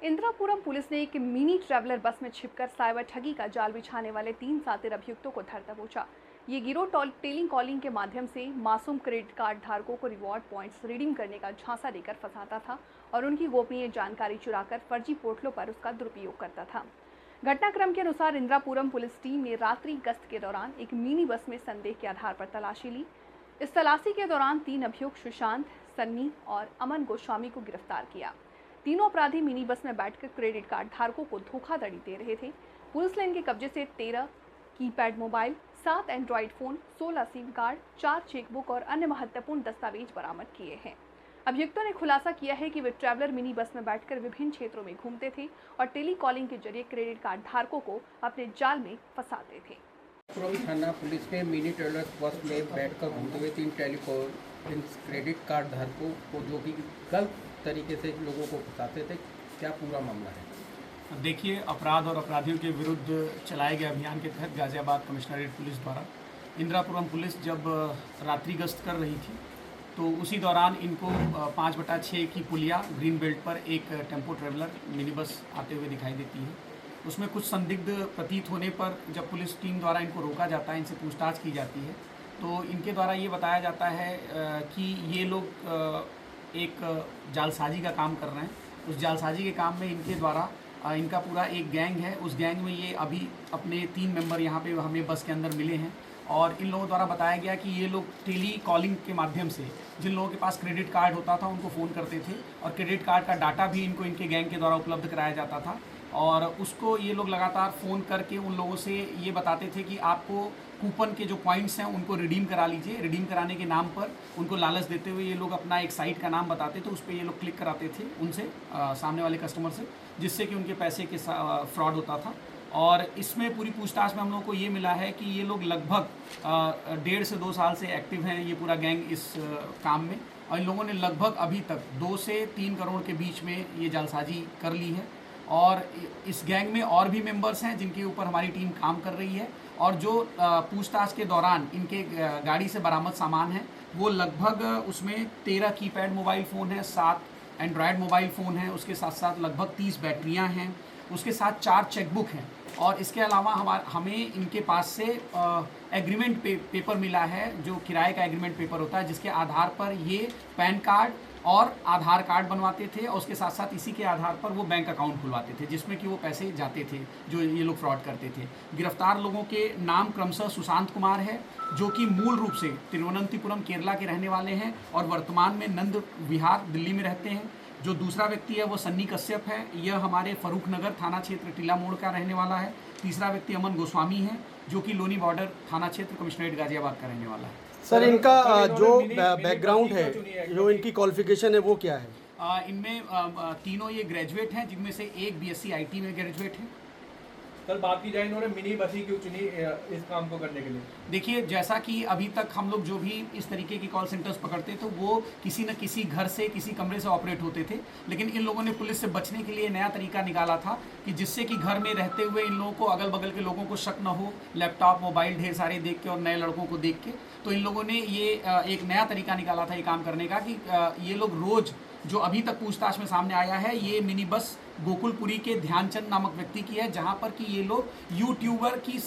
Indirapuram police ने एक mini traveller बस में छिपकर साइबर ठगी का जाल बिछाने वाले 3 शातिर अभियुक्तों को धर दबोचा। ये गिरोह टेली कॉलिंग के माध्यम से मासूम क्रेडिट कार्ड धारकों को रिवॉर्ड पॉइंट्स रिडीम करने का झांसा देकर फंसाता था और उनकी गोपनीय जानकारी चुराकर फर्जी पोर्टलों पर उसका दुरुपयोग करता था। घटनाक्रम के अनुसार इंदिरापुरम पुलिस टीम ने रात्रि गश्त के दौरान एक मिनी बस में संदेह के आधार पर तलाशी ली। इस तलाशी के दौरान 3 अभियुक्त सुशांत, सन्नी और अमन गोस्वामी को गिरफ्तार किया। तीनों अपराधी मिनी बस में बैठकर क्रेडिट कार्ड धारकों को धोखाधड़ी दे रहे थे। पुलिस ने इनके कब्जे से 13 keypad mobile, 7 Android phone, 16 SIM card, 4 chequebook और अन्य महत्वपूर्ण दस्तावेज बरामद किए हैं। अभियुक्तों ने खुलासा किया है कि वे ट्रैवलर मिनी बस में बैठकर विभिन्न क्षेत्रों में घूमते थे और टेली कॉलिंग के जरिए क्रेडिट कार्ड धारकों को अपने जाल में फंसाते थे। थाना पुलिस ने मिनी ट्रैवलर बस में बैठकर घूमते हुए 3 टेलीकॉलिंग क्रेडिट कार्ड धारकों को जो कि गलत तरीके से लोगों को फंसाते थे, क्या पूरा मामला है? देखिए, अपराध और अपराधियों के विरुद्ध चलाए गए अभियान के तहत गाजियाबाद कमिश्नरेट पुलिस द्वारा इंदिरापुरम पुलिस जब रात्रि गश्त कर रही थी तो उसी दौरान इनको 5/6 की पुलिया ग्रीन बेल्ट पर एक टेम्पो ट्रेवलर मिनी बस आते हुए दिखाई देती है। उसमें कुछ संदिग्ध प्रतीत होने पर जब पुलिस टीम द्वारा इनको रोका जाता है, इनसे पूछताछ की जाती है, तो इनके द्वारा ये बताया जाता है कि ये लोग एक जालसाजी का काम कर रहे हैं। उस जालसाजी के काम में इनके द्वारा इनका पूरा एक गैंग है। उस गैंग में ये अभी अपने 3 मेंबर यहाँ पे हमें बस के अंदर मिले हैं और इन लोगों द्वारा बताया गया कि ये लोग टेली कॉलिंग के माध्यम से जिन लोगों के पास क्रेडिट कार्ड होता था उनको फ़ोन करते थे और क्रेडिट कार्ड का डाटा भी इनको इनके गैंग के द्वारा उपलब्ध कराया जाता था और उसको ये लोग लगातार फ़ोन करके उन लोगों से ये बताते थे कि आपको कूपन के जो पॉइंट्स हैं उनको रिडीम करा लीजिए। रिडीम कराने के नाम पर उनको लालच देते हुए ये लोग अपना एक साइट का नाम बताते थे, उस पर ये लोग क्लिक कराते थे उनसे सामने वाले कस्टमर से, जिससे कि उनके पैसे के फ्रॉड होता था। और इसमें पूरी पूछताछ में हम लोगों को ये मिला है कि ये लोग लगभग 1.5 से 2 साल से एक्टिव हैं, ये पूरा गैंग इस काम में, और इन लोगों ने लगभग अभी तक 2 से 3 करोड़ के बीच में ये जालसाजी कर ली है। और इस गैंग में और भी मेंबर्स हैं जिनके ऊपर हमारी टीम काम कर रही है और जो पूछताछ के दौरान इनके गाड़ी से बरामद सामान है वो लगभग उसमें 13 कीपैड मोबाइल फ़ोन है, 7 एंड्रॉयड मोबाइल फ़ोन है, उसके साथ साथ लगभग 30 बैटरियां हैं, उसके साथ 4 चेकबुक हैं और इसके अलावा हमें इनके पास से एग्रीमेंट पेपर मिला है, जो किराए का एग्रीमेंट पेपर होता है, जिसके आधार पर ये पैन कार्ड और आधार कार्ड बनवाते थे और उसके साथ साथ इसी के आधार पर वो बैंक अकाउंट खुलवाते थे जिसमें कि वो पैसे जाते थे जो ये लोग फ्रॉड करते थे। गिरफ्तार लोगों के नाम क्रमशः सुशांत कुमार है, जो कि मूल रूप से तिरुवनंतपुरम केरला के रहने वाले हैं और वर्तमान में नंद विहार दिल्ली में रहते हैं। जो दूसरा व्यक्ति है वो सन्नी कश्यप है, यह हमारे फरूख नगर थाना क्षेत्र टीला मोड़ का रहने वाला है। तीसरा व्यक्ति अमन गोस्वामी है, जो कि लोनी बॉर्डर थाना क्षेत्र कमिश्नरेट गाजियाबाद का रहने वाला है। सर, इनका जो बैकग्राउंड है, जो इनकी क्वालिफिकेशन है वो क्या है? इनमें तीनों ये ग्रेजुएट हैं, जिनमें से एक BSc IT में ग्रेजुएट है। सर, बात की जाए इन्होंने मिनी बस ही क्यों चुनी इस काम को करने के लिए? देखिए, जैसा कि अभी तक हम लोग जो भी इस तरीके की कॉल सेंटर्स पकड़ते तो वो किसी न किसी घर से, किसी कमरे से ऑपरेट होते थे, लेकिन इन लोगों ने पुलिस से बचने के लिए नया तरीका निकाला था कि जिससे कि घर में रहते हुए इन लोगों को, अगल बगल के लोगों को शक न हो, लैपटॉप मोबाइल ढेर सारे देख के और नए लड़कों को देख के, तो इन लोगों ने ये एक नया तरीका निकाला था ये काम करने का कि ये लोग रोज़, जो अभी तक पूछताछ में सामने आया है, ये मिनी बस गोकुलपुरी के ध्यानचंद नामक व्यक्ति की है, जहां पर कि ये लोग यूट्यूबर की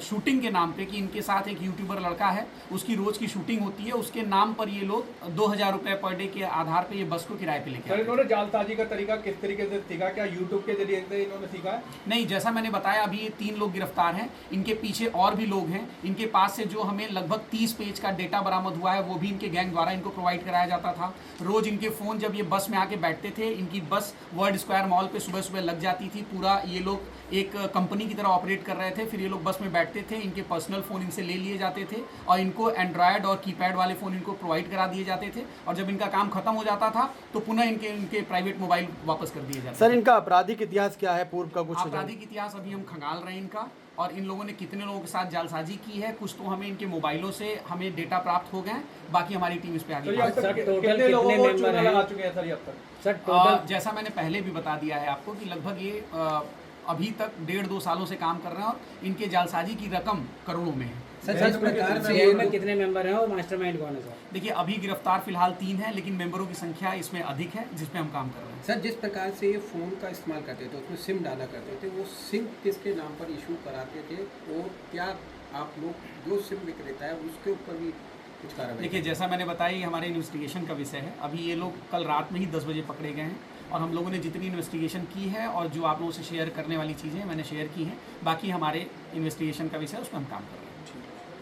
शूटिंग के नाम पे, कि इनके साथ एक यूट्यूबर लड़का है, उसकी रोज की शूटिंग होती है, उसके नाम पर ये लोग 2000 रुपये पर डे के आधार पे ये बस को किराए पे लेके आते हैं। इन्होंने जालसाजी का तरीका किस तरीके से सीखा? क्या यूट्यूब के जरिए से इन्होंने सीखा है? नहीं, जैसा मैंने बताया, अभी ये 3 लोग गिरफ्तार हैं, इनके पीछे और भी लोग हैं। इनके पास से जो हमें लगभग 30 पेज का डेटा बरामद हुआ है वो भी इनके गैंग द्वारा इनको प्रोवाइड कराया जाता था। रोज इनके फ़ोन जब ये बस में आके बैठते थे, इनकी बस वर्ल्ड स्क्वायर मॉल पे सुबह सुबह लग जाती थी। पूरा ये लोग एक कंपनी की तरह ऑपरेट कर रहे थे। फिर ये लोग बस में बैठते थे, इनके पर्सनल फ़ोन इनसे ले लिए जाते थे और इनको एंड्रॉयड और कीपैड वाले फ़ोन इनको प्रोवाइड करा दिए जाते थे और जब इनका काम खत्म हो जाता था तो पुनः इनके प्राइवेट मोबाइल वापस कर दिए जाते। सर, इनका आपराधिक इतिहास क्या है, पूर्व का कुछ? आपराधिक इतिहास अभी हम खंगाल रहे हैं इनका, और इन लोगों ने कितने लोगों के साथ जालसाजी की है, कुछ तो हमें इनके मोबाइलों से हमें डेटा प्राप्त हो गए, बाकी हमारी टीम इस पे आगे। जैसा मैंने पहले भी बता दिया है आपको कि लगभग ये अभी तक 1.5-2 सालों से काम कर रहे हैं और इनके जालसाजी की रकम करोड़ों में है। सर जिस प्रकार से गैंग में कितने मेंबर हैं और मास्टरमाइंड कौन है सर? देखिए अभी गिरफ्तार फिलहाल 3 हैं, लेकिन मेंबरों की संख्या इसमें अधिक है जिसमें हम काम कर रहे हैं। सर जिस प्रकार से ये फ़ोन का इस्तेमाल करते थे, उसमें सिम डाला करते थे, वो सिम किसके नाम पर इशू कराते थे और क्या आप लोग जो सिम विक्रेता है उसके ऊपर भी कुछ कार्रवाई? देखिए जैसा मैंने बताया, ये हमारे इन्वेस्टिगेशन का विषय है। अभी ये लोग कल रात में ही 10 बजे पकड़े गए हैं और हम लोगों ने जितनी इन्वेस्टिगेशन की है और जो आप लोगों से शेयर करने वाली चीज़ें मैंने शेयर की हैं, बाकी हमारे इन्वेस्टिगेशन का विषय है, उस पर हम काम कर रहे हैं।